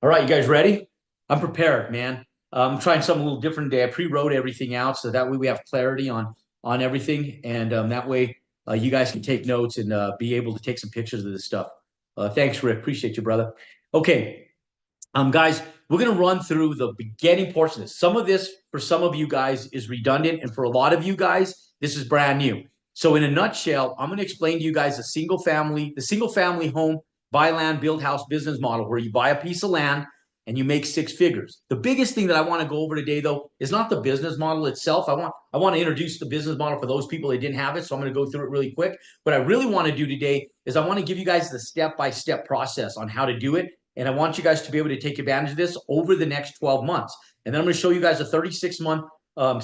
All right, you guys ready? I'm prepared, man. I'm trying something a little different today. I pre-wrote everything out so that way we have clarity on everything, and that way you guys can take notes and be able to take some pictures of this stuff. Thanks, Rick. Appreciate you, brother. Okay, guys, we're gonna run through the beginning portion of this. Some of this, for some of you guys, is redundant, and for a lot of you guys, this is brand new. So, in a nutshell, I'm gonna explain to you guys the single family home buy land, build house business model, where you buy a piece of land and you make six figures. The biggest thing that I want to go over today, though, is not the business model itself. I want to introduce the business model for those people that didn't have it. So I'm going to go through it really quick. What I really want to do today is I want to give you guys the step-by-step process on how to do it. And I want you guys to be able to take advantage of this over the next 12 months. And then I'm going to show you guys a 36-month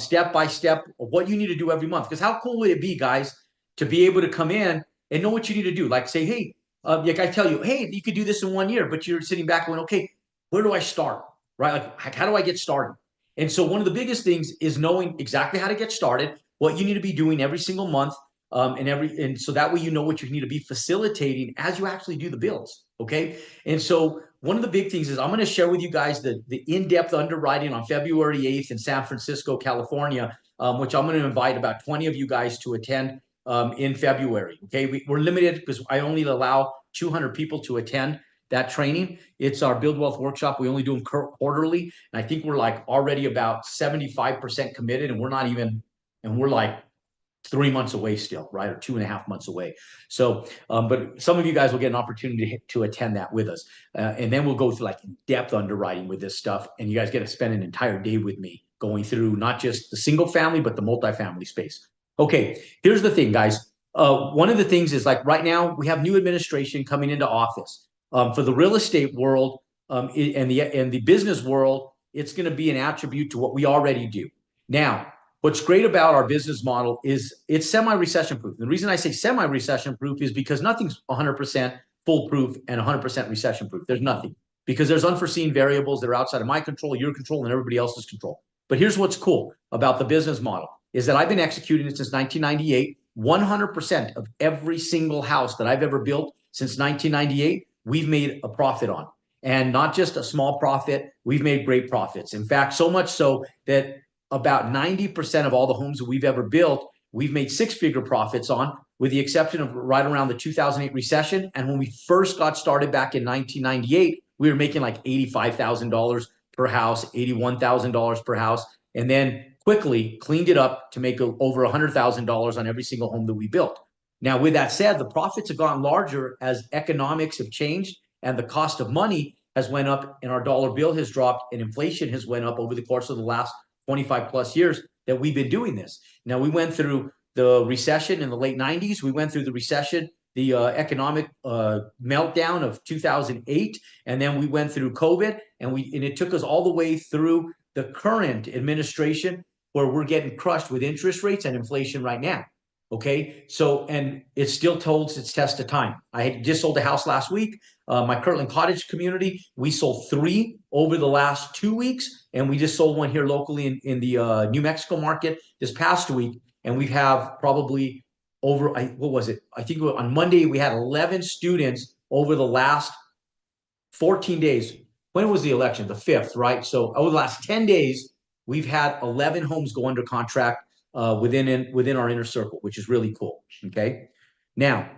step-by-step of what you need to do every month. Because how cool would it be, guys, to be able to come in and know what you need to do? Like say, hey, like I tell you, hey, you could do this in 1 year, but you're sitting back going, okay, where do I start? Right? Like, how do I get started? And so one of the biggest things is knowing exactly how to get started, what you need to be doing every single month, and so that way you know what you need to be facilitating as you actually do the bills. Okay. And so one of the big things is I'm going to share with you guys the in-depth underwriting on February 8th in San Francisco, California, which I'm going to invite about 20 of you guys to attend in February. Okay. We're limited because I only allow 200 people to attend that training. It's our Build Wealth workshop. We only do them quarterly. And I think we're like already about 75% committed, and we're like 3 months away still, right? Or 2.5 months away. So, but some of you guys will get an opportunity to attend that with us. And then we'll go through like depth underwriting with this stuff. And you guys get to spend an entire day with me going through not just the single family, but the multifamily space. Okay, here's the thing, guys. One of the things is like right now we have new administration coming into office. For the real estate world and the business world, it's going to be an attribute to what we already do. Now, what's great about our business model is it's semi-recession proof. The reason I say semi-recession proof is because nothing's 100% foolproof and 100% recession proof. There's nothing, because there's unforeseen variables that are outside of my control, your control, and everybody else's control. But here's what's cool about the business model is that I've been executing it since 1998. 100% of every single house that I've ever built since 1998, we've made a profit on. And not just a small profit, we've made great profits. In fact, so much so that about 90% of all the homes that we've ever built, we've made six-figure profits on, with the exception of right around the 2008 recession. And when we first got started back in 1998, we were making like $85,000 per house, $81,000 per house, and then quickly cleaned it up to make over $100,000 on every single home that we built. Now, with that said, the profits have gotten larger as economics have changed and the cost of money has went up, and our dollar bill has dropped and inflation has went up over the course of the last 25 plus years that we've been doing this. Now, we went through the recession in the late 90s. We went through the recession, the economic meltdown of 2008, and then we went through COVID, and it took us all the way through the current administration, where we're getting crushed with interest rates and inflation right now. Okay, so, and it still holds its test of time. I had just sold a house last week. My Kirtland Cottage community, we sold 3 over the last 2 weeks, and we just sold one here locally in the New Mexico market this past week. And we have probably over, what was it? I think on Monday we had 11 students over the last 14 days. When was the election? The 5th, right? So over the last 10 days, we've had 11 homes go under contract within our inner circle, which is really cool. Okay. Now,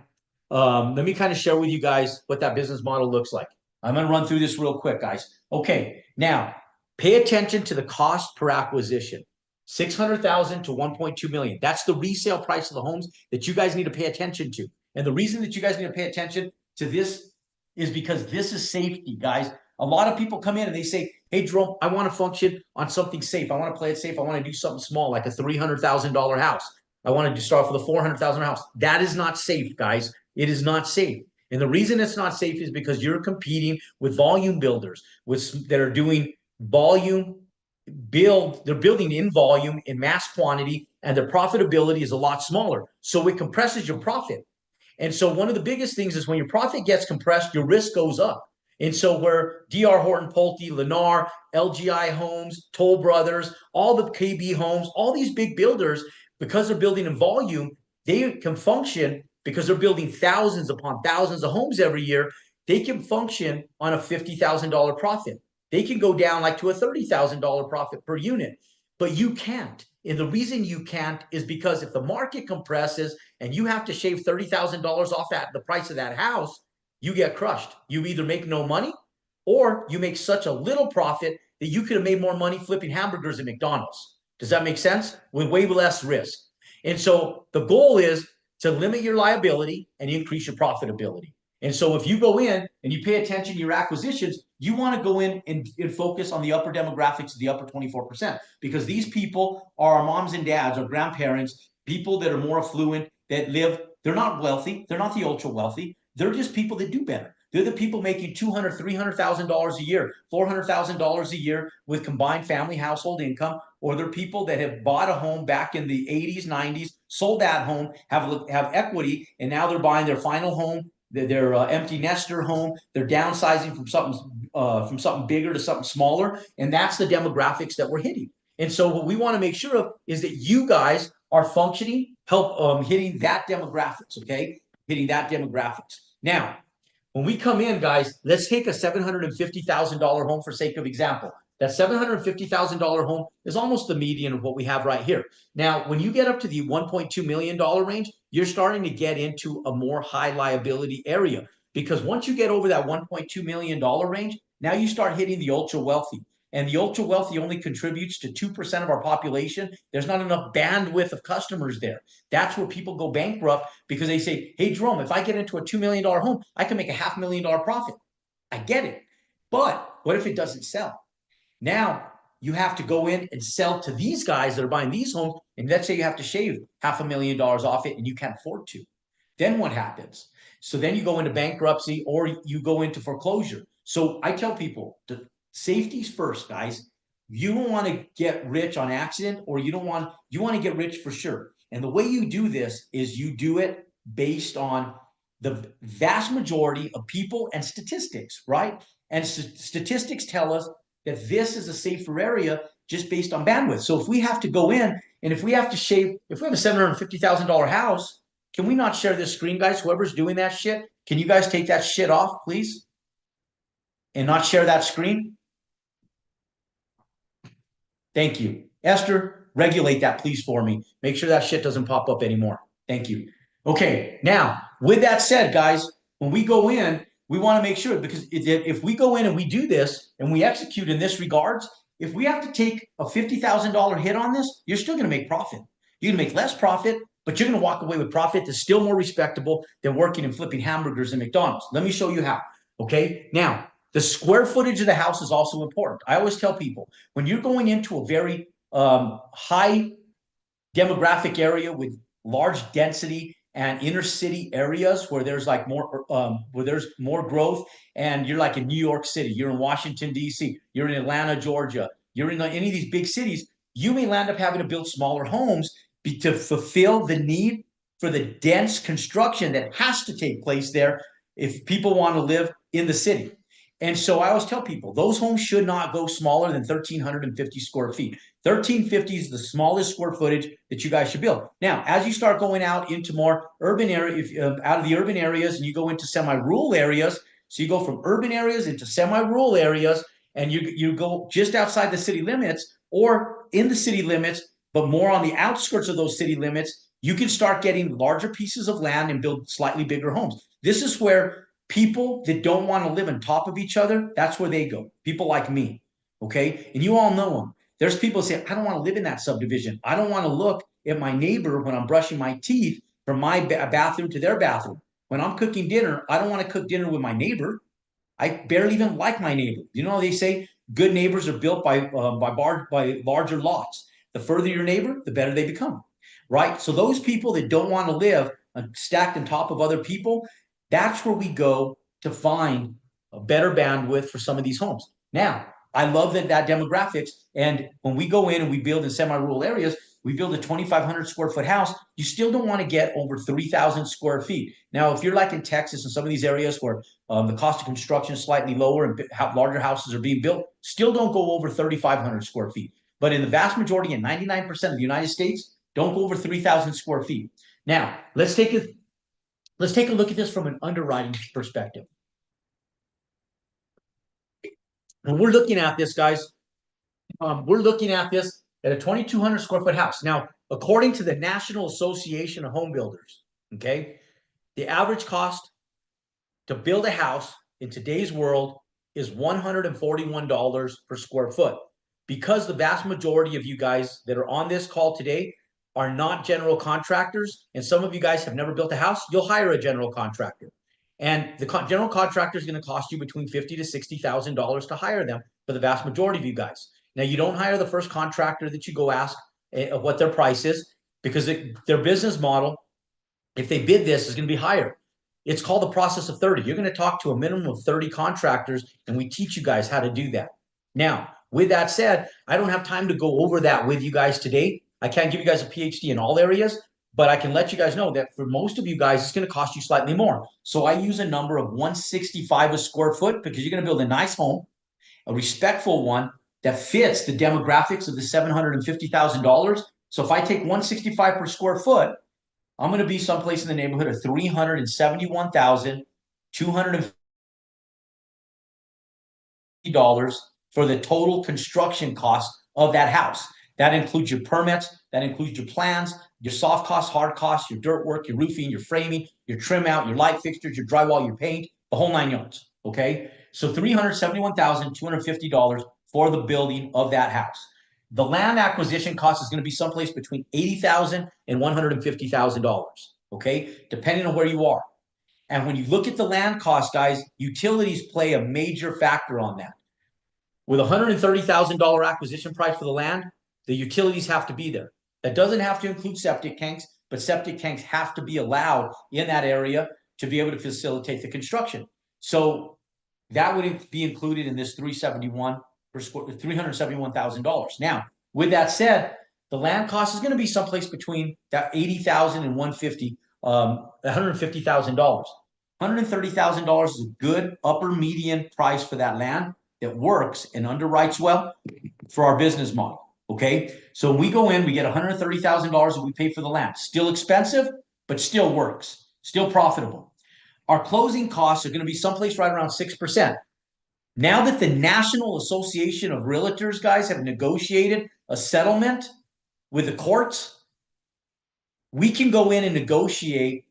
let me kind of share with you guys what that business model looks like. I'm going to run through this real quick, guys. Okay. Now, pay attention to the cost per acquisition. 600,000 to 1.2 million. That's the resale price of the homes that you guys need to pay attention to. And the reason that you guys need to pay attention to this is because this is safety, guys. A lot of people come in and they say, hey, Jerome, I want to function on something safe. I want to play it safe. I want to do something small, like a $300,000 house. I want to start with a $400,000 house. That is not safe, guys. It is not safe. And the reason it's not safe is because you're competing with volume builders that are doing volume build. They're building in volume, in mass quantity, and their profitability is a lot smaller. So it compresses your profit. And so one of the biggest things is when your profit gets compressed, your risk goes up. And so where D.R. Horton, Pulte, Lennar, LGI Homes, Toll Brothers, all the KB Homes, all these big builders, because they're building in volume, they can function because they're building thousands upon thousands of homes every year. they can function on a $50,000 profit. They can go down like to a $30,000 profit per unit, but you can't. And the reason you can't is because if the market compresses and you have to shave $30,000 off that the price of that house, you get crushed. You either make no money or you make such a little profit that you could have made more money flipping hamburgers at McDonald's. Does that make sense? With way less risk. And so the goal is to limit your liability and increase your profitability. And so if you go in and you pay attention to your acquisitions, you want to go in and focus on the upper demographics of the upper 24%, because these people are our moms and dads, our grandparents, people that are more affluent, that live, they're not wealthy, they're not the ultra wealthy, they're just people that do better. They're the people making $200,000, $300,000 a year, $400,000 a year with combined family household income, or they're people that have bought a home back in the 80s, 90s, sold that home, have equity, and now they're buying their final home, their empty nester home. They're downsizing from something bigger to something smaller, and that's the demographics that we're hitting. And so what we want to make sure of is that you guys are functioning, hitting that demographics, okay? Hitting that demographics. Now, when we come in, guys, let's take a $750,000 home for sake of example. That $750,000 home is almost the median of what we have right here. Now, when you get up to the $1.2 million range, you're starting to get into a more high liability area, because once you get over that $1.2 million range, now you start hitting the ultra wealthy. And the ultra wealthy only contributes to 2% of our population. There's not enough bandwidth of customers there. That's where people go bankrupt, because they say, hey, Jerome, if I get into a $2 million home, I can make a $500,000 profit. I get it. But what if it doesn't sell? Now you have to go in and sell to these guys that are buying these homes. And let's say you have to shave $500,000 off it and you can't afford to. Then what happens? So then you go into bankruptcy or you go into foreclosure. So I tell people, the safety's first, guys. You don't want to get rich on accident, or you want to get rich for sure. And the way you do this is you do it based on the vast majority of people and statistics, right? And statistics tell us that this is a safer area just based on bandwidth. So if we have to go in and if we have to shave, if we have a $750,000 house, can we not share this screen, guys? Whoever's doing that shit, can you guys take that shit off, please? And not share that screen? Thank you. Esther, regulate that, please, for me. Make sure that shit doesn't pop up anymore. Thank you. Okay, now, with that said, guys, when we go in, we want to make sure, because if we go in and we do this and we execute in this regards, if we have to take a $50,000 hit on this, you're still going to make profit. You're going to make less profit, but you're going to walk away with profit that's still more respectable than working and flipping hamburgers in McDonald's. Let me show you how. Okay, now, the square footage of the house is also important. I always tell people, when you're going into a very high demographic area with large density and inner city areas where there's like where there's more growth, and you're like in New York City, you're in Washington, D.C., you're in Atlanta, Georgia, you're in any of these big cities, you may land up having to build smaller homes to fulfill the need for the dense construction that has to take place there if people want to live in the city. And so I always tell people those homes should not go smaller than 1,350 square feet. 1,350 is the smallest square footage that you guys should build. Now, as you start going out into more urban areas, out of the urban areas, and you go into semi-rural areas, so you go from urban areas into semi-rural areas, and you go just outside the city limits or in the city limits, but more on the outskirts of those city limits, you can start getting larger pieces of land and build slightly bigger homes. This is where people that don't want to live on top of each other, that's where they go. People like me, okay? And you all know them. There's people that say, I don't want to live in that subdivision. I don't want to look at my neighbor when I'm brushing my teeth from my bathroom to their bathroom. When I'm cooking dinner, I don't want to cook dinner with my neighbor. I barely even like my neighbor. You know, they say good neighbors are built by larger lots. The further your neighbor, the better they become, right? So those people that don't want to live stacked on top of other people, that's where we go to find a better bandwidth for some of these homes. Now, I love that demographics. And when we go in and we build in semi-rural areas, we build a 2,500 square foot house, you still don't want to get over 3,000 square feet. Now, if you're like in Texas and some of these areas where the cost of construction is slightly lower and larger houses are being built, still don't go over 3,500 square feet. But in the vast majority, in 99% of the United States, don't go over 3,000 square feet. Now, let's take a look at this from an underwriting perspective. And we're looking at this, guys. We're looking at this at a 2,200 square foot house. Now, according to the National Association of Home Builders, okay, the average cost to build a house in today's world is $141 per square foot. Because the vast majority of you guys that are on this call today are not general contractors, and some of you guys have never built a house, you'll hire a general contractor. And the general contractor is going to cost you between $50,000 to $60,000 to hire them for the vast majority of you guys. Now, you don't hire the first contractor that you go ask what their price is, because their business model, if they bid this, is going to be higher. It's called the process of 30. You're going to talk to a minimum of 30 contractors, and we teach you guys how to do that. Now, with that said, I don't have time to go over that with you guys today. I can't give you guys a PhD in all areas, but I can let you guys know that for most of you guys, it's going to cost you slightly more. So I use a number of 165 a square foot, because you're going to build a nice home, a respectful one that fits the demographics of the $750,000. So if I take 165 per square foot, I'm going to be someplace in the neighborhood of $371,250 for the total construction cost of that house. That includes your permits, that includes your plans, your soft costs, hard costs, your dirt work, your roofing, your framing, your trim out, your light fixtures, your drywall, your paint, the whole 9 yards. Okay, so $371,250 for the building of that house. The land acquisition cost is going to be someplace between $80,000 and $150,000. Okay, depending on where you are. And when you look at the land cost, guys, utilities play a major factor on that. With $130,000 acquisition price for the land, the utilities have to be there. That doesn't have to include septic tanks, but septic tanks have to be allowed in that area to be able to facilitate the construction. So that would be included in this 371 per square, $371,000. Now, with that said, the land cost is going to be someplace between that $80,000 and $150,000. $130,000 is a good upper median price for that land that works and underwrites well for our business model. Okay, so we go in, we get $130,000 that we pay for the land. Still expensive, but still works, still profitable. Our closing costs are going to be someplace right around 6%. Now that the National Association of Realtors, guys, have negotiated a settlement with the courts, we can go in and negotiate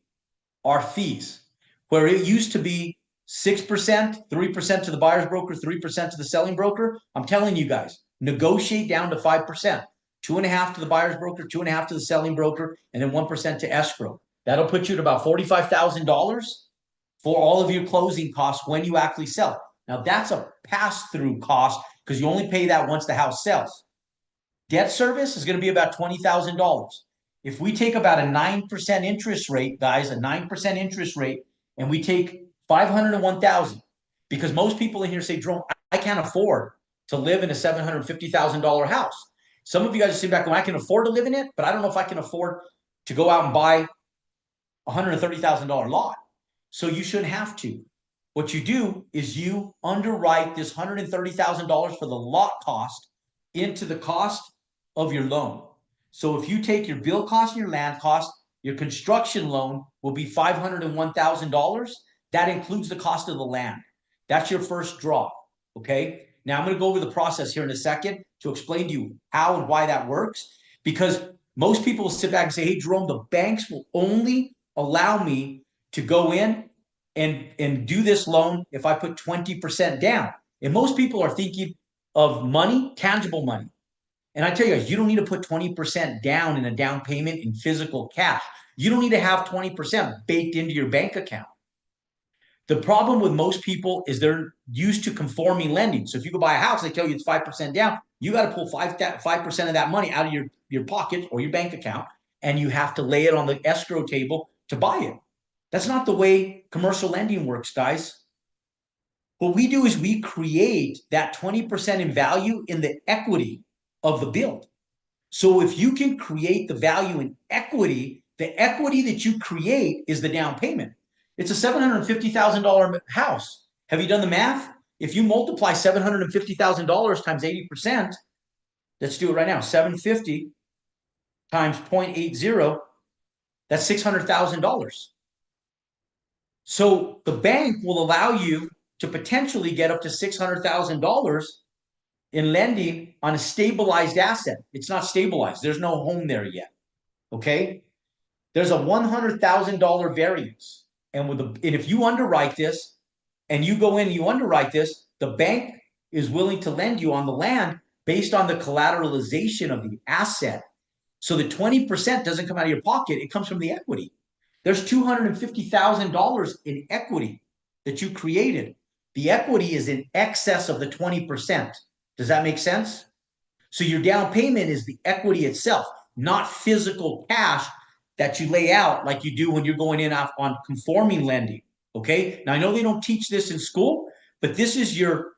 our fees, where it used to be 6%, 3% to the buyer's broker, 3% to the selling broker. I'm telling you guys, negotiate down to 5%, 2.5% to the buyer's broker, 2.5% to the selling broker, and then 1% to escrow. That'll put you at about $45,000 for all of your closing costs when you actually sell it. Now, that's a pass-through cost, because you only pay that once the house sells. Debt service is going to be about $20,000. If we take about a 9% interest rate, guys, a 9% interest rate, and we take 501,000, because most people in here say, Jerome, I can't afford to live in a $750,000 house. Some of you guys are sitting back going, I can afford to live in it, but I don't know if I can afford to go out and buy a $130,000 lot. So you shouldn't have to. What you do is you underwrite this $130,000 for the lot cost into the cost of your loan. So if you take your bill cost and your land cost, your construction loan will be $501,000. That includes the cost of the land. That's your first draw. Okay. Now I'm going to go over the process here in a second to explain to you how and why that works, because most people will sit back and say, hey, Jerome, the banks will only allow me to go in and do this loan if I put 20% down. And most people are thinking of money, tangible money. And I tell you guys, you don't need to put 20% down in a down payment in physical cash. You don't need to have 20% baked into your bank account. The problem with most people is they're used to conforming lending. So if you go buy a house, they tell you it's 5% down. You got to pull 5% of that money out of your pocket or your bank account, and you have to lay it on the escrow table to buy it. That's not the way commercial lending works, guys. What we do is we create that 20% in value in the equity of the build. So if you can create the value in equity, the equity that you create is the down payment. It's a $750,000 house. Have you done the math? If you multiply $750,000 times 80%, let's do it right now. 750 times 0.80, that's $600,000. So the bank will allow you to potentially get up to $600,000 in lending on a stabilized asset. It's not stabilized. There's no home there yet. Okay. There's a $100,000 variance. And if you underwrite this and you go in and you underwrite this, the bank is willing to lend you on the land based on the collateralization of the asset. So the 20% doesn't come out of your pocket, it comes from the equity. There's $250,000 in equity that you created. The equity is in excess of the 20%. Does that make sense? So your down payment is the equity itself, not physical cash that you lay out like you do when you're going in on conforming lending. Okay. Now I know they don't teach this in school, but this is your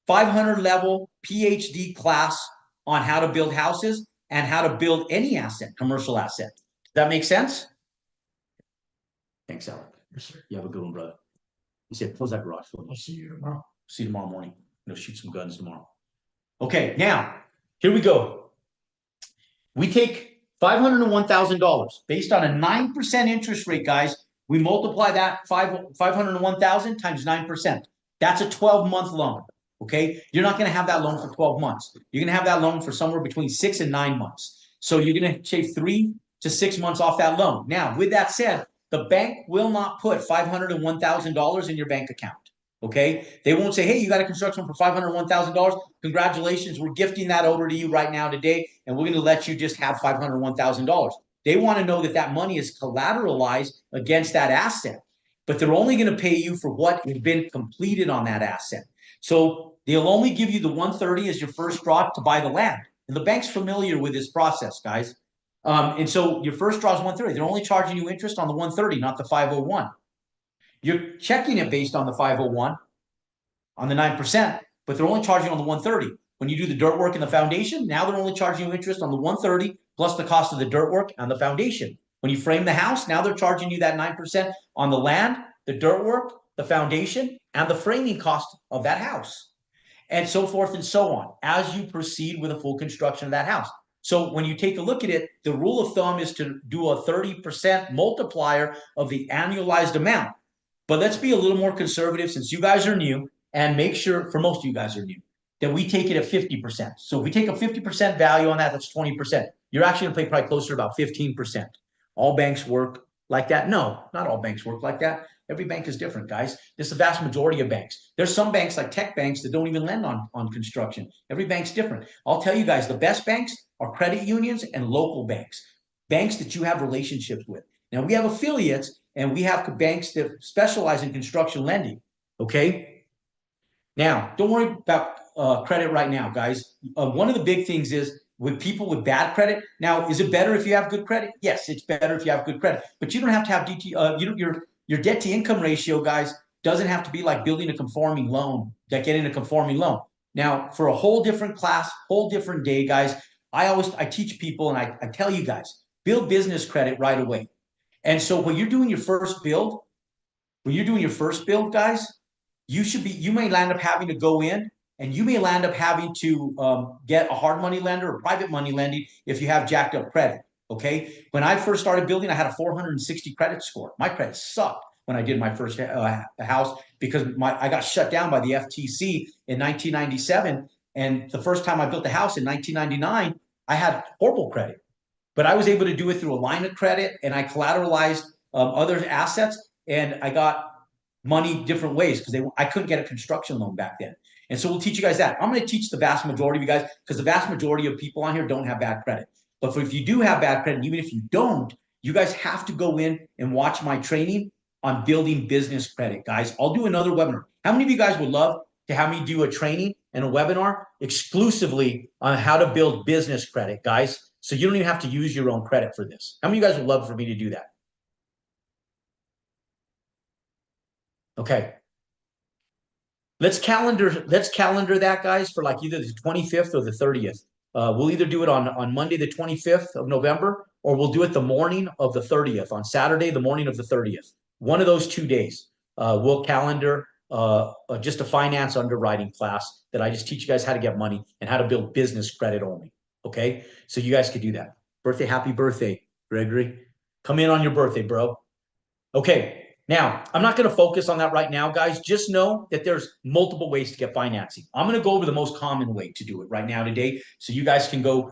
500 level PhD class on how to build houses and how to build any asset, commercial asset. Does that make sense? Thanks, Alec. Yes, sir. You have a good one, brother. You said, close that garage for me. I'll see you tomorrow. See you tomorrow morning. I'm going to shoot some guns tomorrow. Okay, now, here we go. We take $501,000 based on a 9% interest rate, guys. We multiply that 501,000 times 9%. That's a 12-month loan. Okay, you're not going to have that loan for 12 months. You're going to have that loan for somewhere between 6 and 9 months. So you're going to shave 3 to 6 months off that loan. Now, with that said, the bank will not put $501,000 in your bank account. Okay, they won't say, hey, you got a construction for $501,000. Congratulations, we're gifting that over to you right now today, and we're going to let you just have $501,000. They want to know that that money is collateralized against that asset, but they're only going to pay you for what has been completed on that asset. So they'll only give you the 130 as your first draw to buy the land. And the bank's familiar with this process, guys. And so your first draw is 130. They're only charging you interest on the 130, not the 501. You're checking it based on the 501 on the 9%, but they're only charging on the 130. When you do the dirt work in the foundation, now they're only charging you interest on the 130 plus the cost of the dirt work and the foundation. When you frame the house, now they're charging you that 9% on the land, the dirt work, the foundation, and the framing cost of that house, and so forth and so on as you proceed with a full construction of that house. So when you take a look at it, the rule of thumb is to do a 30% multiplier of the annualized amount. But let's be a little more conservative since you guys are new, and make sure, for most of you guys are new, that we take it at 50%. So if we take a 50% value on that, that's 20%. You're actually going to pay probably closer to about 15%. All banks work like that? No, not all banks work like that. Every bank is different, guys. This is the vast majority of banks. There's some banks like tech banks that don't even lend on construction. Every bank's different. I'll tell you guys, the best banks are credit unions and local banks, banks that you have relationships with. Now, we have affiliates and we have banks that specialize in construction lending, okay? Now, don't worry about credit right now, guys. One of the big things is with people with bad credit. Now, is it better if you have good credit? Yes, it's better if you have good credit, but you don't have to have your debt to income ratio, guys, doesn't have to be like building a conforming loan, like getting a conforming loan. Now, for a whole different class, whole different day, guys, I teach people and I tell you guys, build business credit right away. And so when you're doing your first build, guys, you may land up having to go in and you may land up having to get a hard money lender or private money lending if you have jacked up credit. Okay. When I first started building, I had a 460 credit score. My credit sucked when I did my first house because I got shut down by the FTC in 1997. And the first time I built a house in 1999, I had horrible credit. But I was able to do it through a line of credit, and I collateralized other assets, and I got money different ways because I couldn't get a construction loan back then. And so we'll teach you guys that. I'm going to teach the vast majority of you guys because the vast majority of people on here don't have bad credit. But if you do have bad credit, and even if you don't, you guys have to go in and watch my training on building business credit, guys. I'll do another webinar. How many of you guys would love to have me do a training and a webinar exclusively on how to build business credit, guys? So you don't even have to use your own credit for this. How many of you guys would love for me to do that? Okay. Let's calendar that, guys, for like either the 25th or the 30th. We'll either do it on Monday, the 25th of November, or we'll do it the morning of the 30th, on Saturday, the morning of the 30th. One of those 2 days. We'll calendar just a finance underwriting class that I just teach you guys how to get money and how to build business credit only. Okay, so you guys could do that. Happy birthday, Gregory. Come in on your birthday, bro. Okay, Now, I'm not going to focus on that right now, guys. Just know that there's multiple ways to get financing. I'm going to go over the most common way to do it right now today, so you guys can so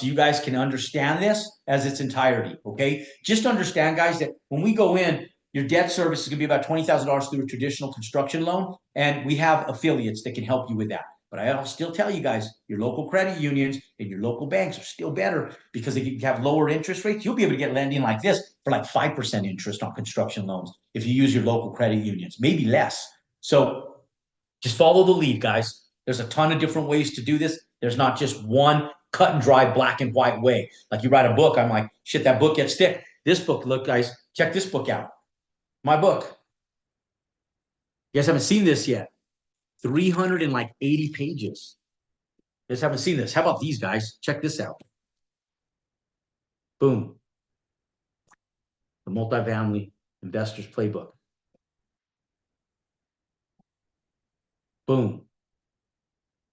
you guys can understand this as its entirety. Okay, just understand, guys, that when we go in, your debt service is going to be about $20,000 through a traditional construction loan, and we have affiliates that can help you with that. But I'll still tell you guys, your local credit unions and your local banks are still better because if you have lower interest rates, you'll be able to get lending like this for like 5% interest on construction loans if you use your local credit unions, maybe less. So just follow the lead, guys. There's a ton of different ways to do this. There's not just one cut and dry black and white way. Like you write a book, I'm like, shit, that book gets thick. This book, look, guys, check this book out. My book. You guys haven't seen this yet. 380 pages. You guys haven't seen this. How about these guys? Check this out. Boom. The multifamily investor's playbook. Boom.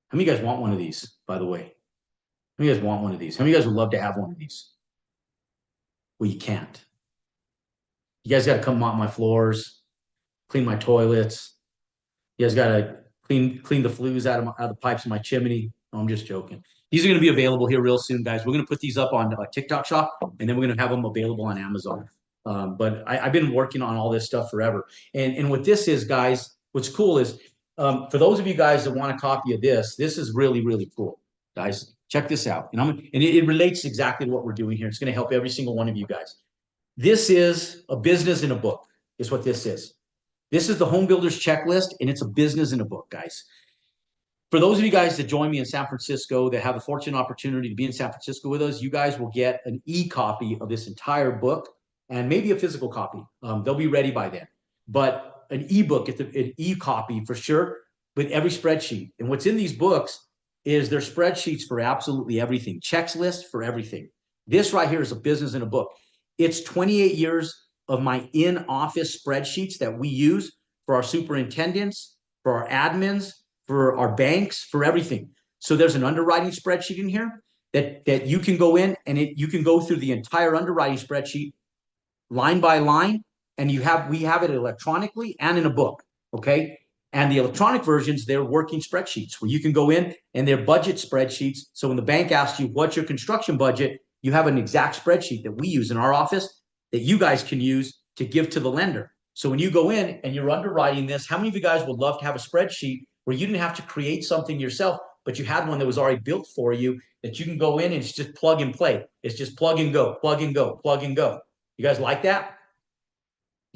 How many of you guys want one of these, by the way? How many of you guys want one of these? How many of you guys would love to have one of these? Well, you can't. You guys got to come mop my floors, clean my toilets. You guys got to clean the flues out of the pipes in my chimney. No, I'm just joking. These are going to be available here real soon, guys. We're going to put these up on TikTok Shop, and then we're going to have them available on Amazon. But I've been working on all this stuff forever. And what this is, guys, what's cool is for those of you guys that want a copy of this, this is really, really cool, guys. Check this out. And it relates exactly to what we're doing here. It's going to help every single one of you guys. This is a business in a book, is what this is. This is the home builder's checklist, and it's a business in a book, guys. For those of you guys that join me in San Francisco that have a fortunate opportunity to be in San Francisco with us, you guys will get an e-copy of this entire book and maybe a physical copy. They'll be ready by then. But an e-book, an e-copy for sure, with every spreadsheet. And what's in these books is they're spreadsheets for absolutely everything, checks list for everything. This right here is a business in a book. It's 28 years of my in-office spreadsheets that we use for our superintendents, for our admins, for our banks, for everything. So there's an underwriting spreadsheet in here that you can go in and you can go through the entire underwriting spreadsheet line by line, and we have it electronically and in a book, okay? And the electronic versions, they're working spreadsheets where you can go in and they're budget spreadsheets. So when the bank asks you, what's your construction budget? You have an exact spreadsheet that we use in our office that you guys can use to give to the lender. So when you go in and you're underwriting this, how many of you guys would love to have a spreadsheet where you didn't have to create something yourself, but you had one that was already built for you that you can go in and it's just plug and play. It's just plug and go, plug and go, plug and go. You guys like that?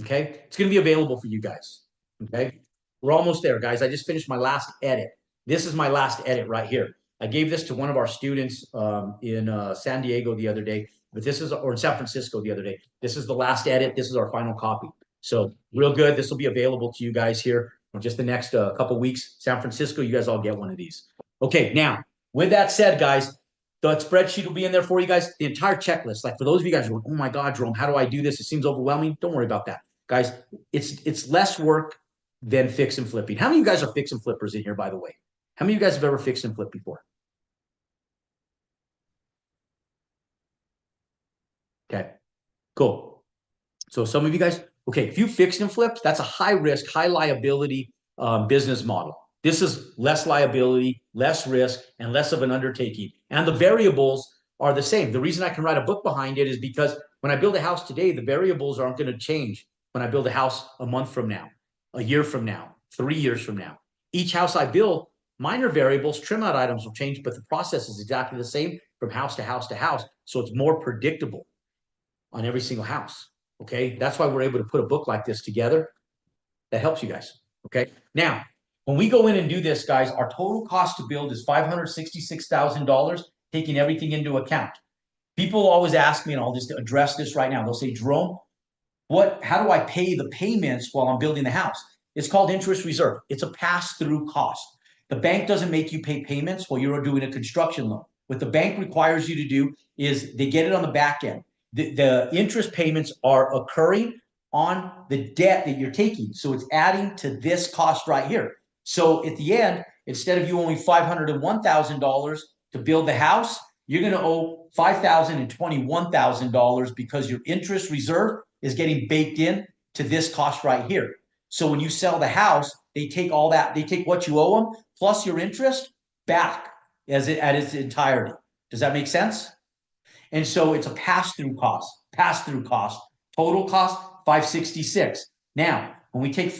Okay. It's going to be available for you guys. Okay. We're almost there, guys. I just finished my last edit. This is my last edit right here. I gave this to one of our students in San Diego the other day, but or in San Francisco the other day. This is the last edit. This is our final copy. So real good. This will be available to you guys here in just the next couple of weeks. San Francisco, you guys all get one of these. Okay, now, with that said, guys, the spreadsheet will be in there for you guys. The entire checklist. Like for those of you guys who are, oh my God, Jerome, how do I do this? It seems overwhelming. Don't worry about that. Guys, it's less work than fix and flipping. How many of you guys are fix and flippers in here, by the way? How many of you guys have ever fixed and flipped before? Okay, cool. So some of you guys, okay, if you fixed and flipped, that's a high risk, high liability business model. This is less liability, less risk, and less of an undertaking. And the variables are the same. The reason I can write a book behind it is because when I build a house today, the variables aren't going to change when I build a house a month from now, a year from now, 3 years from now. Each house I build, minor variables, trim out items will change, but the process is exactly the same from house to house to house. So it's more predictable on every single house. Okay. That's why we're able to put a book like this together that helps you guys. Okay. Now, when we go in and do this, guys, our total cost to build is $566,000, taking everything into account. People always ask me, and I'll just address this right now. They'll say, Jerome, how do I pay the payments while I'm building the house? It's called interest reserve. It's a pass-through cost. The bank doesn't make you pay payments while you're doing a construction loan. What the bank requires you to do is they get it on the back end. The interest payments are occurring on the debt that you're taking. So it's adding to this cost right here. So at the end, instead of you owing $501,000 to build the house, you're going to owe $5,021,000 because your interest reserve is getting baked in to this cost right here. So when you sell the house, they take all that, they take what you owe them plus your interest back at its entirety. Does that make sense? And so it's a pass-through cost, total cost 566. Now, when we take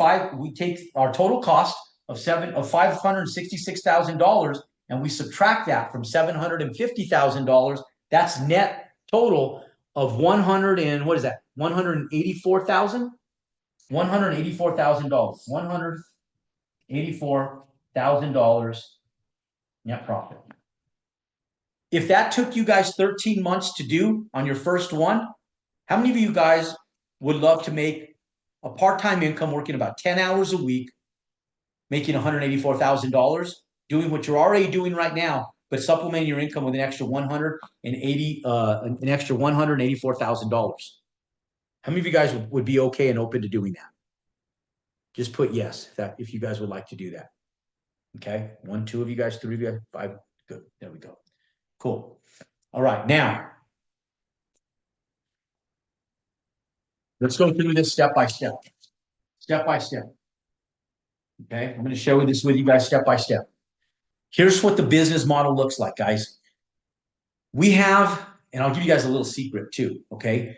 our total cost of $566,000 and we subtract that from $750,000, that's net total of 100 and what is that? $184,000 $184,000 net profit. If that took you guys 13 months to do on your first one, how many of you guys would love to make a part-time income working about 10 hours a week, making $184,000, doing what you're already doing right now, but supplementing your income with an extra $184,000? How many of you guys would be okay and open to doing that? Just put yes if you guys would like to do that. Okay, 1, 2 of you guys, 3 of you guys, 5. Good. There we go. Cool. All right, now let's go through this step by step. Step by step. Okay, I'm going to show this with you guys step by step. Here's what the business model looks like, guys. We have, and I'll give you guys a little secret too. Okay,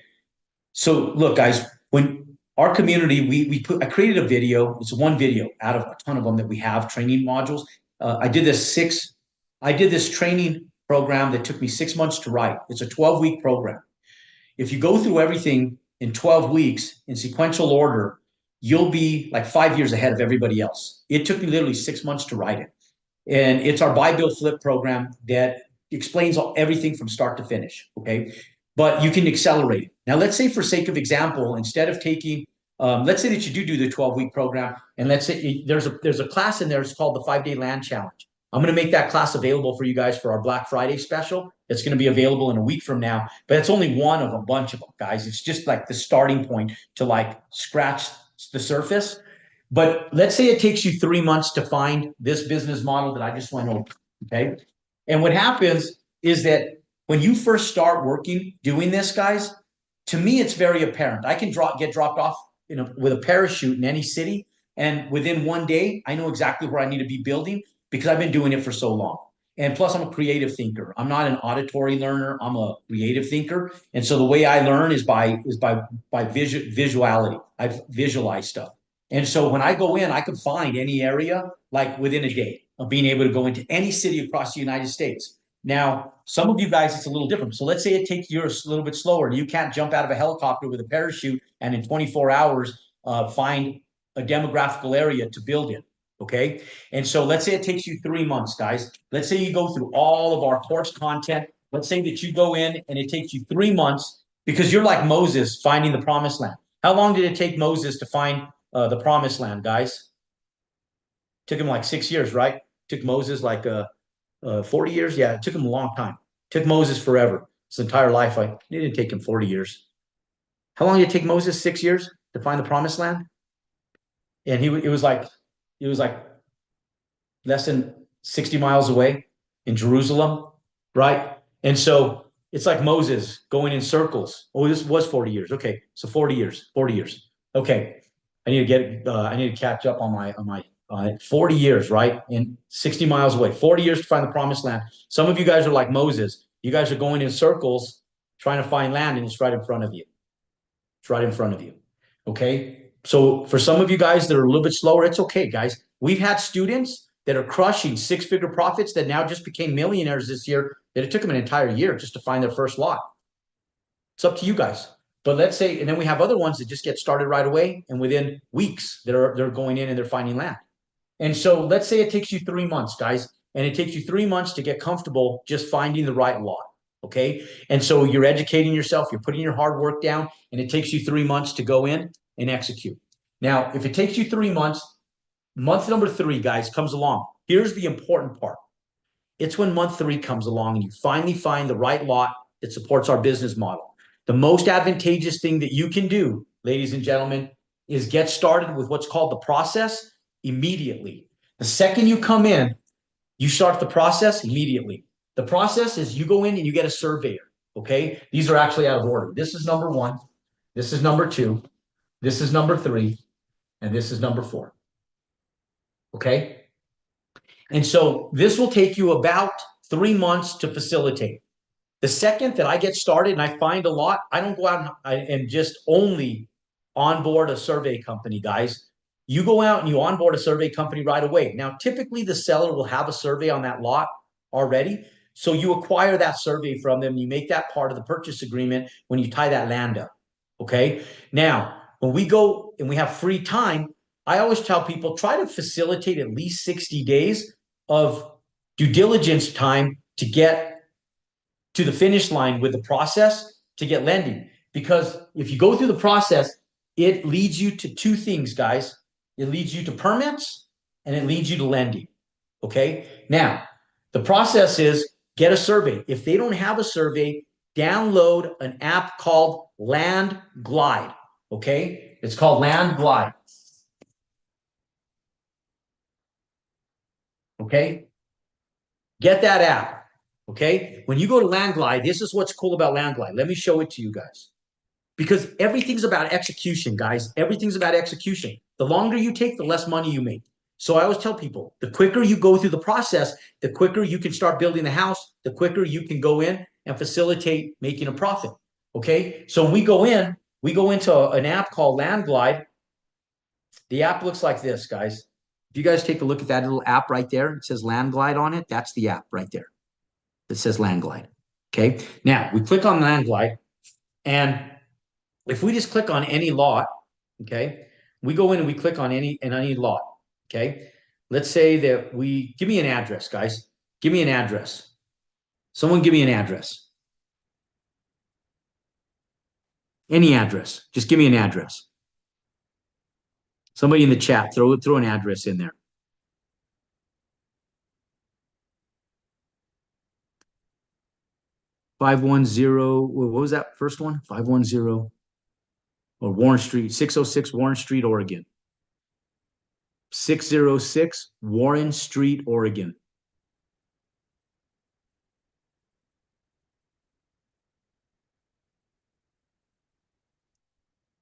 so look, guys, when our community, I created a video. It's one video out of a ton of them that we have, training modules. I did this training program that took me 6 months to write. It's a 12-week program. If you go through everything in 12 weeks in sequential order, you'll be like 5 years ahead of everybody else. It took me literally 6 months to write it. And it's our buy, build, flip program that explains everything from start to finish. Okay. But you can accelerate it. Now, let's say for sake of example, instead of taking, let's say that you do the 12-week program, and let's say there's a class in there. It's called the 5-Day Land Challenge. I'm going to make that class available for you guys for our Black Friday special. It's going to be available in a week from now, but it's only one of a bunch of them, guys. It's just like the starting point to like scratch the surface. But let's say it takes you 3 months to find this business model that I just went over. Okay. And what happens is that when you first start working, doing this, guys, to me, it's very apparent. I can get dropped off with a parachute in any city. And within 1 day, I know exactly where I need to be building because I've been doing it for so long. And plus, I'm a creative thinker. I'm not an auditory learner. I'm a creative thinker. And so the way I learn is by visuality. I visualize stuff. And so when I go in, I can find any area like within a day of being able to go into any city across the United States. Now, some of you guys, it's a little different. So let's say it takes you a little bit slower. You can't jump out of a helicopter with a parachute and in 24 hours find a demographical area to build in. Okay. And so let's say it takes you 3 months, guys. Let's say you go through all of our course content. Let's say that you go in and it takes you 3 months because you're like Moses finding the promised land. How long did it take Moses to find the promised land, guys? Took him like 6 years, right? Took Moses like 40 years. Yeah, it took him a long time. Took Moses forever. His entire life. It didn't take him 40 years. How long did it take Moses? 6 years to find the promised land? And it was like less than 60 miles away in Jerusalem, right? And so it's like Moses going in circles. Oh, this was 40 years. Okay, so 40 years. Okay, I need to catch up on my 40 years, right? And 60 miles away, 40 years to find the promised land. Some of you guys are like Moses. You guys are going in circles trying to find land, and it's right in front of you. It's right in front of you. Okay. So for some of you guys that are a little bit slower, it's okay, guys. We've had students that are crushing 6-figure profits that now just became millionaires this year, that it took them an entire year just to find their first lot. It's up to you guys. But let's say, and then we have other ones that just get started right away, and within weeks, they're going in and they're finding land. And so let's say it takes you 3 months, guys, and it takes you 3 months to get comfortable just finding the right lot. Okay. And so you're educating yourself, you're putting your hard work down, and it takes you 3 months to go in and execute. Now, if it takes you 3 months, month number 3, guys, comes along. Here's the important part. It's when month 3 comes along and you finally find the right lot that supports our business model. The most advantageous thing that you can do, ladies and gentlemen, is get started with what's called the process immediately. The second you come in, you start the process immediately. The process is you go in and you get a surveyor. Okay. These are actually out of order. This is number 1. This is number 2. This is number 3, and this is number 4. Okay. And so this will take you about 3 months to facilitate. The second that I get started and I find a lot, I don't go out and just only onboard a survey company, guys. You go out and you onboard a survey company right away. Now, typically the seller will have a survey on that lot already. So you acquire that survey from them. You make that part of the purchase agreement when you tie that land up. Okay. Now, when we go and we have free time, I always tell people try to facilitate at least 60 days of due diligence time to get to the finish line with the process to get lending. Because if you go through the process, it leads you to 2 things, guys. It leads you to permits and it leads you to lending. Okay. Now, the process is get a survey. If they don't have a survey, download an app called Land Glide. Okay. It's called Land Glide. Okay. Get that app. Okay. When you go to Land Glide, this is what's cool about Land Glide. Let me show it to you guys. Because everything's about execution, guys. Everything's about execution. The longer you take, the less money you make. So I always tell people, the quicker you go through the process, the quicker you can start building the house, the quicker you can go in and facilitate making a profit. Okay. So when we go into an app called Land Glide. The app looks like this, guys. If you guys take a look at that little app right there, it says Land Glide on it. That's the app right there. That says Land Glide. Okay. Now we click on Land Glide, and if we just click on any lot, okay, we go in and we click on any lot. Okay. Let's say that we give me an address, guys. Give me an address. Someone give me an address. Any address. Just give me an address. Somebody in the chat, throw an address in there. 510. What was that first one? 510 or Warren Street, 606 Warren Street, Oregon. 606 Warren Street, Oregon.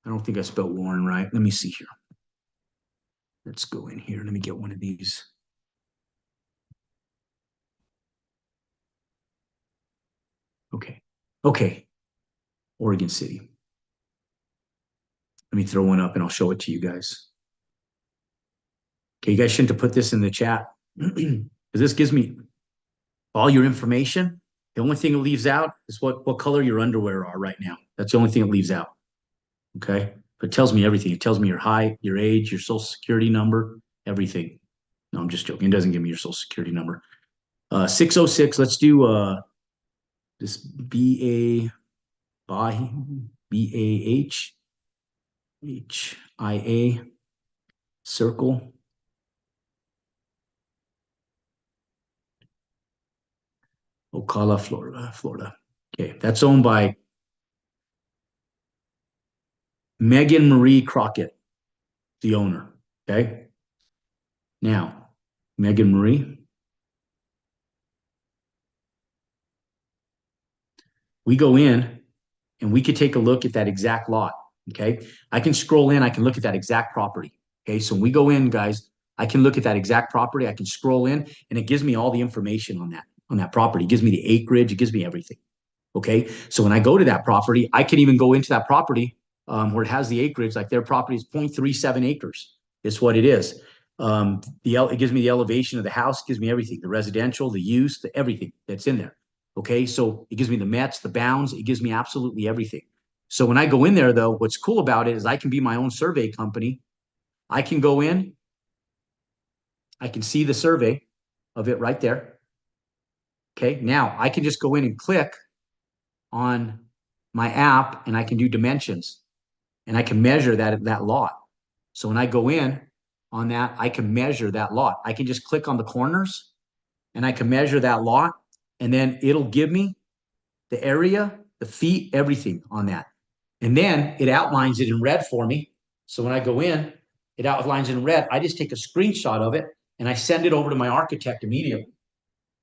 I don't think I spelled Warren right. Let me see here. Let's go in here. Let me get one of these. Okay. Okay. Oregon City. Let me throw one up and I'll show it to you guys. Okay, you guys shouldn't have put this in the chat because this gives me all your information. The only thing it leaves out is what color your underwear are right now. That's the only thing it leaves out. Okay. But it tells me everything. It tells me your height, your age, your social security number, everything. No, I'm just joking. It doesn't give me your social security number. 606. Let's do this BAHIA circle. Ocala, Florida. Okay, that's owned by Megan Marie Crockett, the owner. Okay. Now, Megan Marie. We go in and we could take a look at that exact lot. Okay. I can scroll in, I can look at that exact property. Okay. So when we go in, guys, I can look at that exact property. I can scroll in and it gives me all the information on that property. It gives me the acreage, it gives me everything. Okay. So when I go to that property, I can even go into that property where it has the acreage, like their property is 0.37 acres. Is what it is. It gives me the elevation of the house, gives me everything, the residential, the use, the everything that's in there. Okay, so it gives me the METs, the bounds, it gives me absolutely everything. So when I go in there, though, what's cool about it is I can be my own survey company. I can go in, I can see the survey of it right there. Okay, now I can just go in and click on my app and I can do dimensions and I can measure that lot. So when I go in on that, I can measure that lot. I can just click on the corners and I can measure that lot, and then it'll give me the area, the feet, everything on that. And then it outlines it in red for me. So when I go in, it outlines in red. I just take a screenshot of it and I send it over to my architect immediately.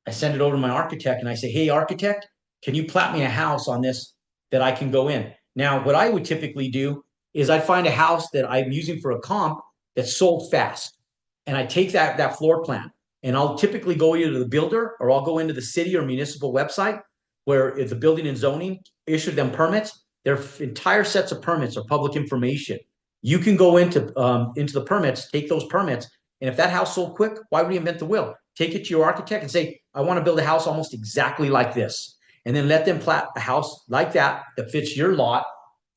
I send it over to my architect and I say, hey, architect, can you plat me a house on this that I can go in? Now, what I would typically do is I find a house that I'm using for a comp that's sold fast. And I take that floor plan and I'll typically go either to the builder or I'll go into the city or municipal website where if the building and zoning issued them permits, their entire sets of permits are public information. You can go into the permits, take those permits, and if that house sold quick, why reinvent the wheel? Take it to your architect and say, I want to build a house almost exactly like this. And then let them plat a house like that that fits your lot.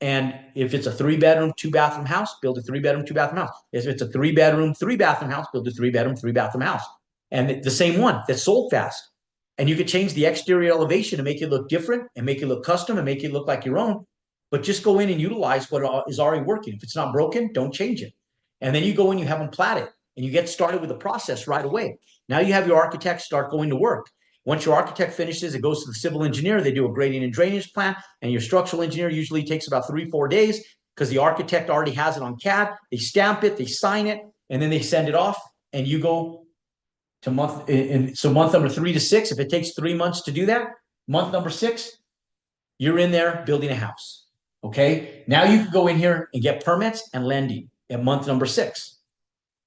And if it's a 3-bedroom, 2-bathroom house, build a 3-bedroom, 2-bathroom house. If it's a 3-bedroom, 3-bathroom house, build a 3-bedroom, 3-bathroom house. And the same one that sold fast. And you could change the exterior elevation to make it look different and make it look custom and make it look like your own. But just go in and utilize what is already working. If it's not broken, don't change it. And then you go in, you have them platted, and you get started with the process right away. Now you have your architect start going to work. Once your architect finishes, it goes to the civil engineer. They do a grading and drainage plan, and your structural engineer usually takes about 3-4 days because the architect already has it on CAD. They stamp it, they sign it, and then they send it off, and you go to month number 3 to 6. If it takes 3 months to do that, month number 6, you're in there building a house. Okay. Now you can go in here and get permits and lending at month number 6.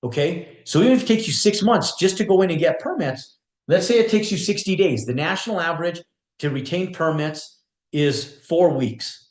Okay. So even if it takes you 6 months just to go in and get permits, let's say it takes you 60 days. The national average to retain permits is 4 weeks.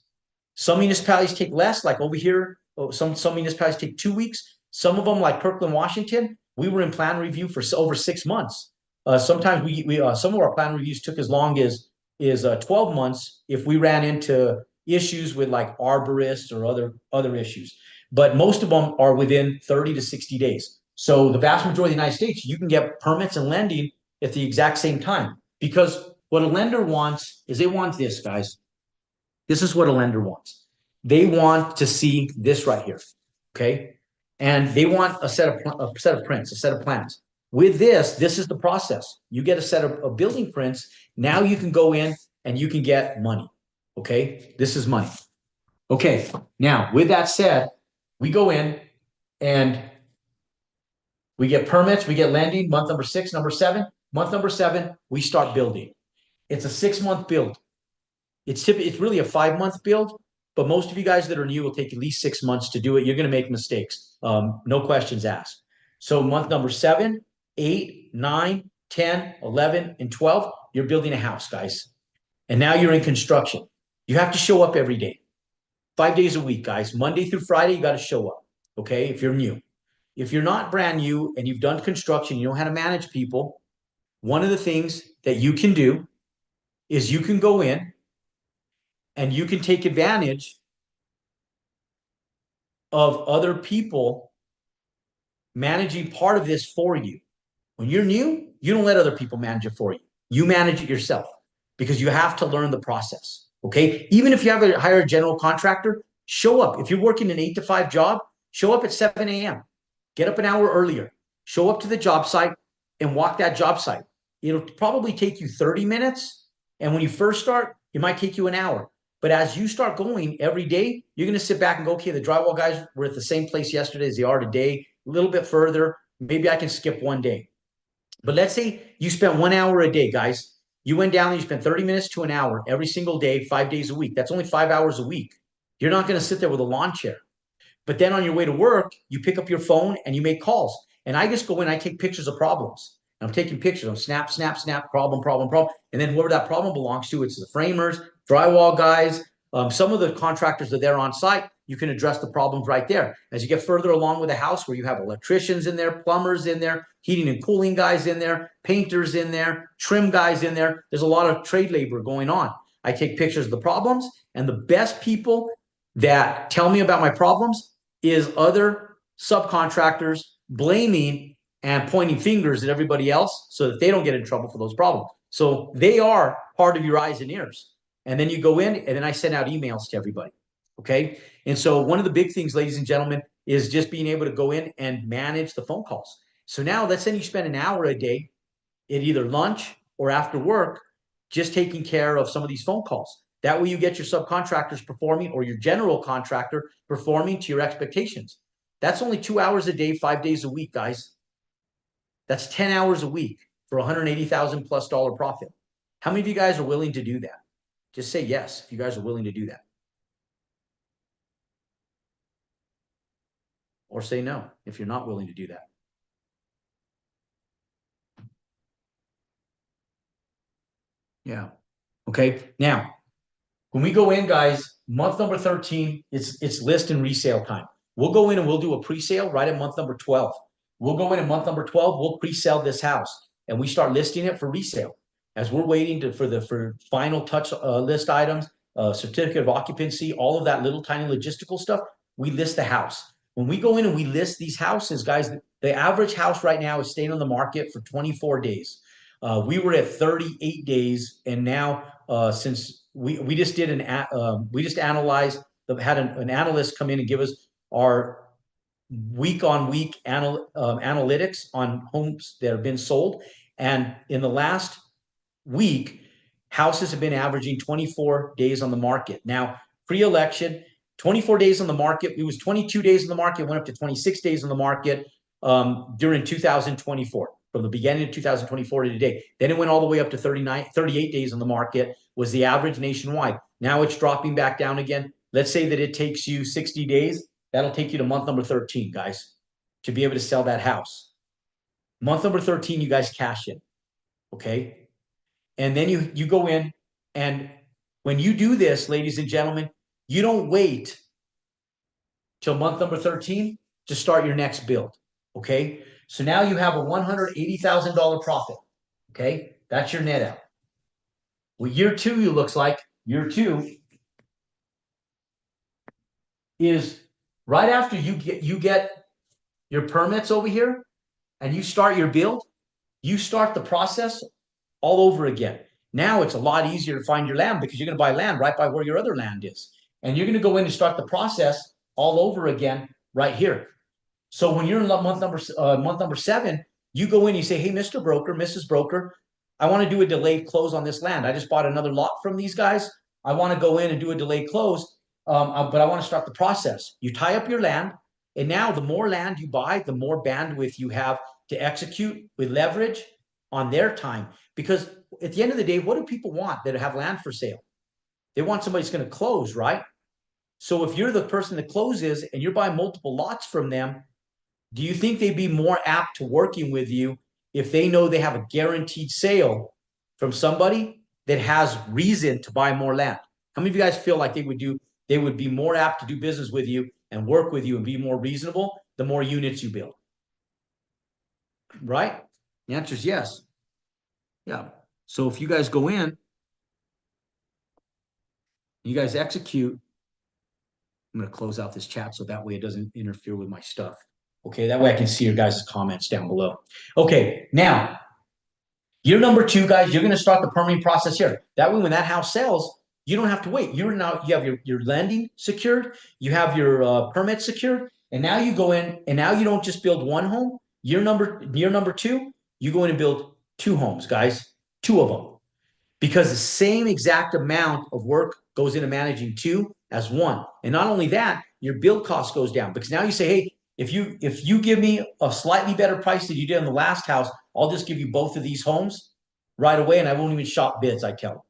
Some municipalities take less, like over here. Some municipalities take 2 weeks. Some of them, like Kirkland, Washington, we were in plan review for over 6 months. Sometimes some of our plan reviews took as long as 12 months if we ran into issues with like arborists or other issues. But most of them are within 30 to 60 days. So the vast majority of the United States, you can get permits and lending at the exact same time. Because what a lender wants is they want this, guys. This is what a lender wants. They want to see this right here. Okay. And they want a set of prints, a set of plans. With this is the process. You get a set of building prints. Now you can go in and you can get money. Okay. This is money. Okay. Now, with that said, we go in and we get permits, we get lending, month number 6, number 7. Month number 7, we start building. It's a 6-month build. It's really a 5-month build, but most of you guys that are new will take at least 6 months to do it. You're going to make mistakes. No questions asked. So month number 7, 8, 9, 10, 11, and 12, you're building a house, guys. And now you're in construction. You have to show up every day, 5 days a week, guys. Monday through Friday, you got to show up. Okay. If you're new, if you're not brand new and you've done construction, you know how to manage people. One of the things that you can do is you can go in and you can take advantage of other people managing part of this for you. When you're new, you don't let other people manage it for you. You manage it yourself because you have to learn the process. Okay. Even if you have to hire a general contractor, show up. If you're working an 8 to 5 job, show up at 7 a.m. Get up an hour earlier. Show up to the job site and walk that job site. It'll probably take you 30 minutes. And when you first start, it might take you an hour. But as you start going every day, you're going to sit back and go, okay, the drywall guys were at the same place yesterday as they are today, a little bit further. Maybe I can skip one day. But let's say you spent 1 hour a day, guys. You went down and you spent 30 minutes to an hour every single day, 5 days a week. That's only 5 hours a week. You're not going to sit there with a lawn chair. But then on your way to work, you pick up your phone and you make calls. And I just go in, I take pictures of problems. And I'm taking pictures of snap, snap, snap, problem, problem, problem. And then whoever that problem belongs to, it's the framers, drywall guys. Some of the contractors are there on site. You can address the problems right there. As you get further along with the house where you have electricians in there, plumbers in there, heating and cooling guys in there, painters in there, trim guys in there. There's a lot of trade labor going on. I take pictures of the problems, and the best people that tell me about my problems is other subcontractors blaming and pointing fingers at everybody else so that they don't get in trouble for those problems. So they are part of your eyes and ears. And then you go in and then I send out emails to everybody. Okay. And so one of the big things, ladies and gentlemen, is just being able to go in and manage the phone calls. So now let's say you spend an hour a day at either lunch or after work, just taking care of some of these phone calls. That way you get your subcontractors performing or your general contractor performing to your expectations. That's only 2 hours a day, 5 days a week, guys. That's 10 hours a week for $180,000 plus profit. How many of you guys are willing to do that? Just say yes if you guys are willing to do that. or say no if you're not willing to do that. Yeah. Okay. Now, when we go in, guys, month number 13, it's list and resale time. We'll go in and we'll do a pre-sale right at month number 12. We'll go in at month number 12, we'll pre-sell this house and we start listing it for resale. As we're waiting for final touch list items, certificate of occupancy, all of that little tiny logistical stuff, we list the house. When we go in and we list these houses, guys, the average house right now is staying on the market for 24 days. We were at 38 days, and now since we just did we just analyzed had an analyst come in and give us our week on week analytics on homes that have been sold, and in the last week, houses have been averaging 24 days on the market. Now, pre-election, 24 days on the market. It was 22 days on the market, went up to 26 days on the market during 2024, from the beginning of 2024 to today. Then it went all the way up to 38 days on the market was the average nationwide. Now it's dropping back down again. Let's say that it takes you 60 days. That'll take you to month number 13, guys, to be able to sell that house. Month number 13, you guys cash in. Okay. And then you go in, and when you do this, ladies and gentlemen, you don't wait till month number 13 to start your next build. Okay. So now you have a $180,000 profit. Okay. That's your net out. Well, year two, you looks like year two is right after you get your permits over here and you start your build, you start the process all over again. Now it's a lot easier to find your land because you're going to buy land right by where your other land is. And you're going to go in and start the process all over again right here. So when you're in month number 7, you go in, you say, hey, Mr. Broker, Mrs. Broker, I want to do a delayed close on this land. I just bought another lot from these guys. I want to go in and do a delayed close, but I want to start the process. You tie up your land, and now the more land you buy, the more bandwidth you have to execute with leverage on their time. Because at the end of the day, what do people want that have land for sale? They want somebody who's going to close, right? So if you're the person that closes and you're buying multiple lots from them, do you think they'd be more apt to working with you if they know they have a guaranteed sale from somebody that has reason to buy more land? How many of you guys feel like they would be more apt to do business with you and work with you and be more reasonable the more units you build? Right? The answer is yes. Yeah. So if you guys go in, you guys execute, I'm going to close out this chat so that way it doesn't interfere with my stuff. Okay, that way I can see your guys' comments down below. Okay, now, year number 2, guys, you're going to start the permitting process here. That way, when that house sells, you don't have to wait. You have your lending secured, you have your permit secured, and now you go in, and now you don't just build one home. Year number 2, you go in and build 2 homes, guys, 2 of them. Because the same exact amount of work goes into managing 2 as 1. And not only that, your build cost goes down because now you say, hey, if you give me a slightly better price than you did on the last house, I'll just give you both of these homes right away, and I won't even shop bids, I tell them.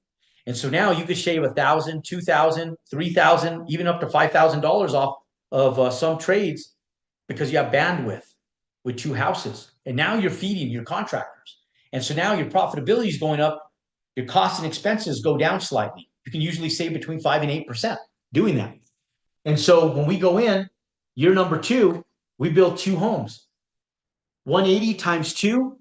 And so now you could shave $1,000, $2,000, $3,000, even up to $5,000 off of some trades because you have bandwidth with 2 houses. And now you're feeding your contractors. And so now your profitability is going up. Your costs and expenses go down slightly. You can usually save between 5 and 8% doing that. And so when we go in, year number 2, we build 2 homes. 180 times 2,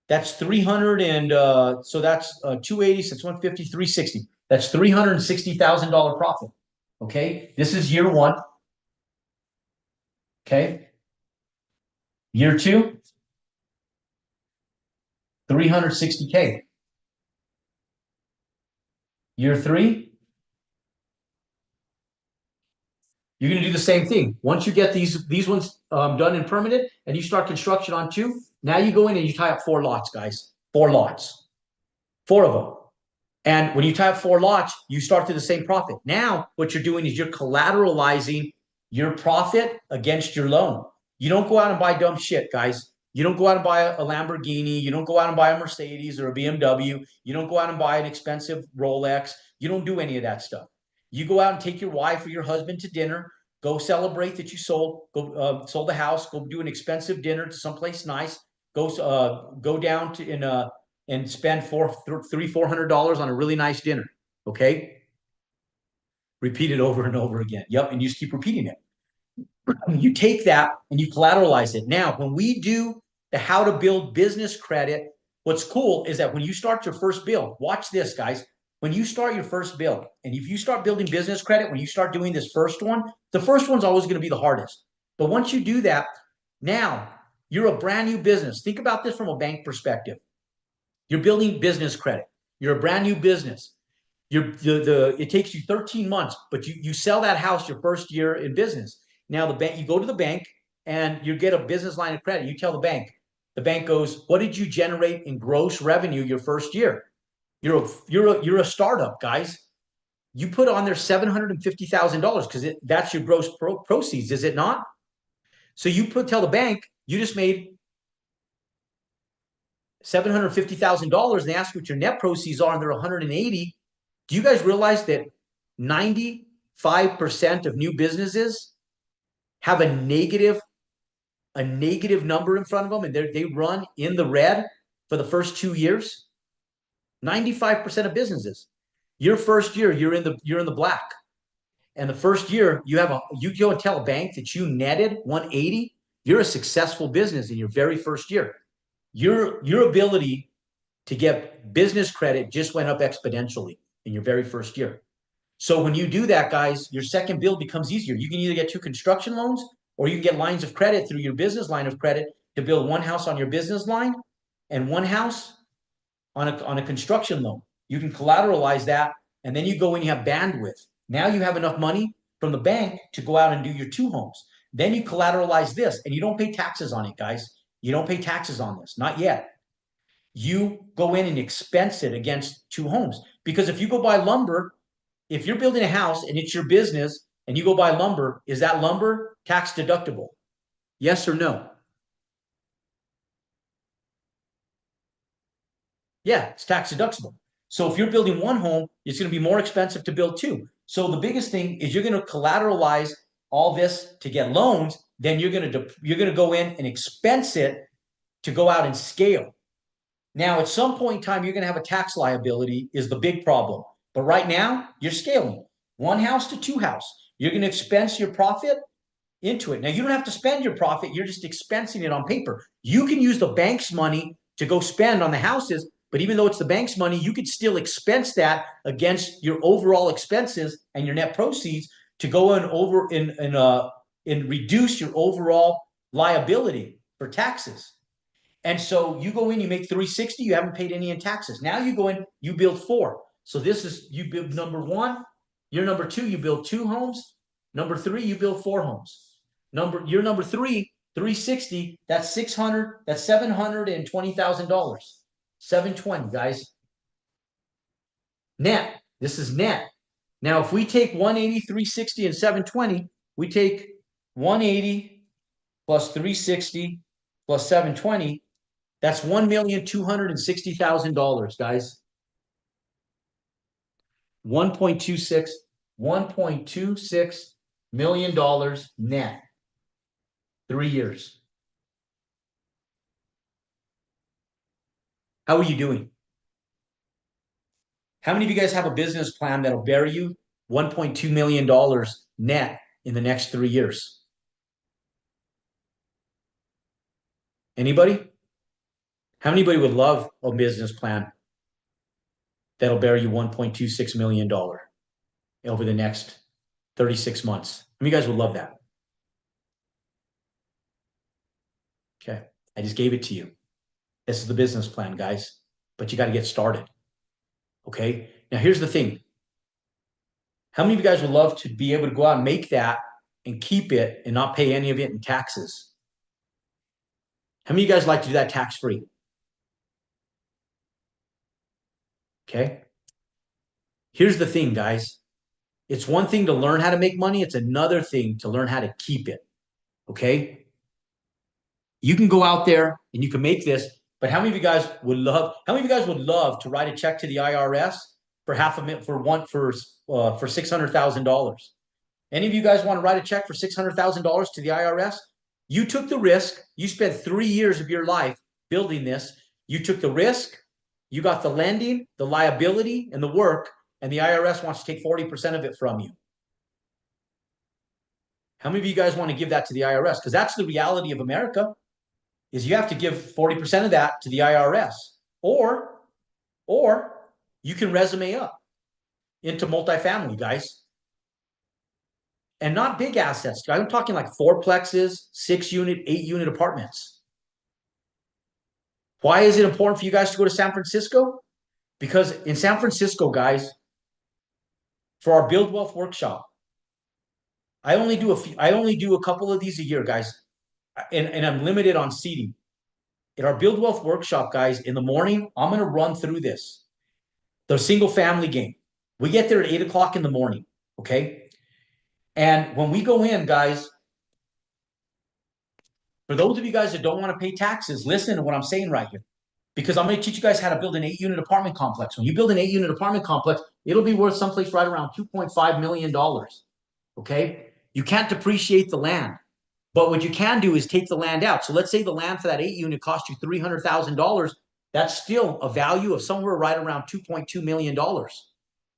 that's 300, and so that's 280, so it's 150, 360. That's $360,000 profit. Okay, this is year 1. Okay, year 2, 360K. Year 3, you're going to do the same thing. Once you get these ones done and permitted, and you start construction on 2, now you go in and you tie up 4 lots, guys. 4 lots. 4 of them. And when you tie up 4 lots, you start to the same profit. Now, what you're doing is you're collateralizing your profit against your loan. You don't go out and buy dumb shit, guys. You don't go out and buy a Lamborghini. You don't go out and buy a Mercedes or a BMW. You don't go out and buy an expensive Rolex. You don't do any of that stuff. You go out and take your wife or your husband to dinner, Go celebrate that you sold. Go sold the house. Go do an expensive dinner to someplace nice. Go down to in and spend $400 on a really nice dinner. Okay, repeat it over and over again. Yep, and you just keep repeating it. You take that and you collateralize it. Now, when we do the how to build business credit, what's cool is that when you start your first build, watch this, guys. When you start your first build, and if you start building business credit, when you start doing this first one, the first one's always going to be the hardest. But once you do that, now you're a brand new business. Think about this from a bank perspective. You're building business credit. You're a brand new business. It takes you 13 months, but you sell that house your first year in business. Now the bank, you go to the bank and you get a business line of credit. You tell the bank goes, what did you generate in gross revenue your first year? You're a startup, guys. You put on there $750,000 because that's your gross proceeds, is it not? So tell the bank you just made $750,000 and they ask what your net proceeds are and they're 180. Do you guys realize that 95% of new businesses have a negative number in front of them and they run in the red for the first 2 years? 95% of businesses. Your first year, you're in the black. And the first year, you go and tell a bank that you netted 180, you're a successful business in your very first year. Your ability to get business credit just went up exponentially in your very first year. So when you do that, guys, your second build becomes easier. You can either get 2 construction loans or you can get lines of credit through your business line of credit to build one house on your business line and one house on a construction loan. You can collateralize that and then you go and you have bandwidth. Now you have enough money from the bank to go out and do your 2 homes. Then you collateralize this and you don't pay taxes on it, guys. You don't pay taxes on this, not yet. You go in and expense it against 2 homes. Because if you go buy lumber, if you're building a house and it's your business and you go buy lumber, is that lumber tax deductible? Yes or no? Yeah, it's tax deductible. So if you're building 1 home, it's going to be more expensive to build 2. So the biggest thing is you're going to collateralize all this to get loans. Then you're going to go in and expense it to go out and scale. Now, at some point in time, you're going to have a tax liability is the big problem. But right now, you're scaling 1 house to 2 house. You're going to expense your profit into it. Now, you don't have to spend your profit. You're just expensing it on paper. You can use the bank's money to go spend on the houses. But even though it's the bank's money, you could still expense that against your overall expenses and your net proceeds to go in over and reduce your overall liability for taxes. And so you go in, you make 360, you haven't paid any in taxes. Now you go in, you build 4. So this is, you build number 1, you're number 2, you build 2 homes. Number 3, you build 4 homes. You're number 3, 360, that's 600, that's $720,000. 720, guys. Net. This is net. Now, if we take 180, 360, and 720, we take 180 plus 360 plus 720. That's $1,260,000, guys. 1.26 million dollars net. 3 years. How are you doing? How many of you guys have a business plan that'll bear you $1.2 million net in the next 3 years? Anybody? How anybody would love a business plan that'll bear you $1.26 million over the next 36 months? How many of you guys would love that? Okay. I just gave it to you. This is the business plan, guys. But you got to get started. Okay. Now, here's the thing. How many of you guys would love to be able to go out and make that and keep it and not pay any of it in taxes? How many of you guys like to do that tax-free? Okay. Here's the thing, guys. It's one thing to learn how to make money. It's another thing to learn how to keep it. Okay. You can go out there and you can make this, but how many of you guys would love to write a check to the IRS for $600,000 Any of you guys want to write a check for $600,000 to the IRS? You took the risk. You spent 3 years of your life building this. You took the risk. You got the lending, the liability, and the work, and the IRS wants to take 40% of it from you. How many of you guys want to give that to the IRS? Because that's the reality of America, is you have to give 40% of that to the IRS. Or you can resume up into multifamily, guys. And not big assets. I'm talking like fourplexes, 6-unit, 8-unit apartments. Why is it important for you guys to go to San Francisco? Because in San Francisco, guys, for our Build Wealth workshop, I only do a couple of these a year, guys, and I'm limited on seating. In our Build Wealth workshop, guys, in the morning, I'm going to run through this. The single family game. We get there at 8 o'clock in the morning, okay? And when we go in, guys, for those of you guys that don't want to pay taxes, listen to what I'm saying right here. Because I'm going to teach you guys how to build an 8-unit apartment complex. When you build an 8-unit apartment complex, it'll be worth someplace right around $2.5 million. Okay? You can't depreciate the land. But what you can do is take the land out. So let's say the land for that 8-unit cost you $300,000. That's still a value of somewhere right around $2.2 million.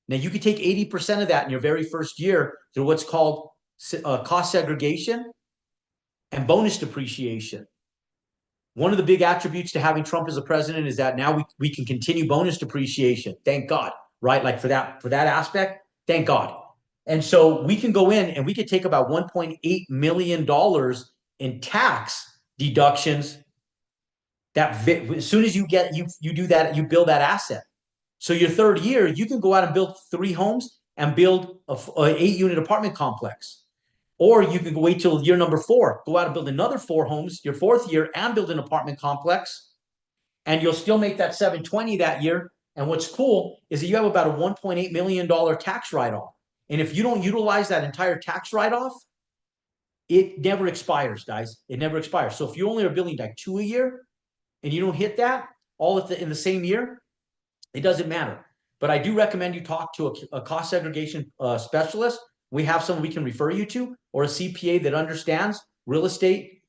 Now, you could take 80% of that in your very first year through what's called cost segregation and bonus depreciation. One of the big attributes to having Trump as a president is that now we can continue bonus depreciation. Thank God, right? Like for that aspect, thank God. And so we can go in and we could take about $1.8 million in tax deductions that as soon as you do that, you build that asset. So your third year, you can go out and build 3 homes and build an 8-unit apartment complex. Or you can wait till year number 4, go out and build another 4 homes your 4th year and build an apartment complex. And you'll still make that 720 that year. And what's cool is that you have about a $1.8 million tax write-off. And if you don't utilize that entire tax write-off, it never expires, guys. It never expires. So if you only are building like 2 a year and you don't hit that all in the same year, it doesn't matter. But I do recommend you talk to a cost segregation specialist. We have someone we can refer you to, or a CPA that understands real estate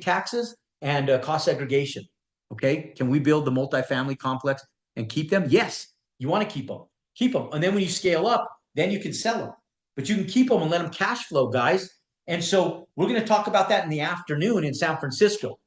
taxes and cost segregation. Okay, can we build the multifamily complex and keep them? Yes, you want to keep them. Keep them. And then when you scale up, then you can sell them. But you can keep them and let them cash flow, guys. And so we're going to talk about that in the afternoon in San Francisco.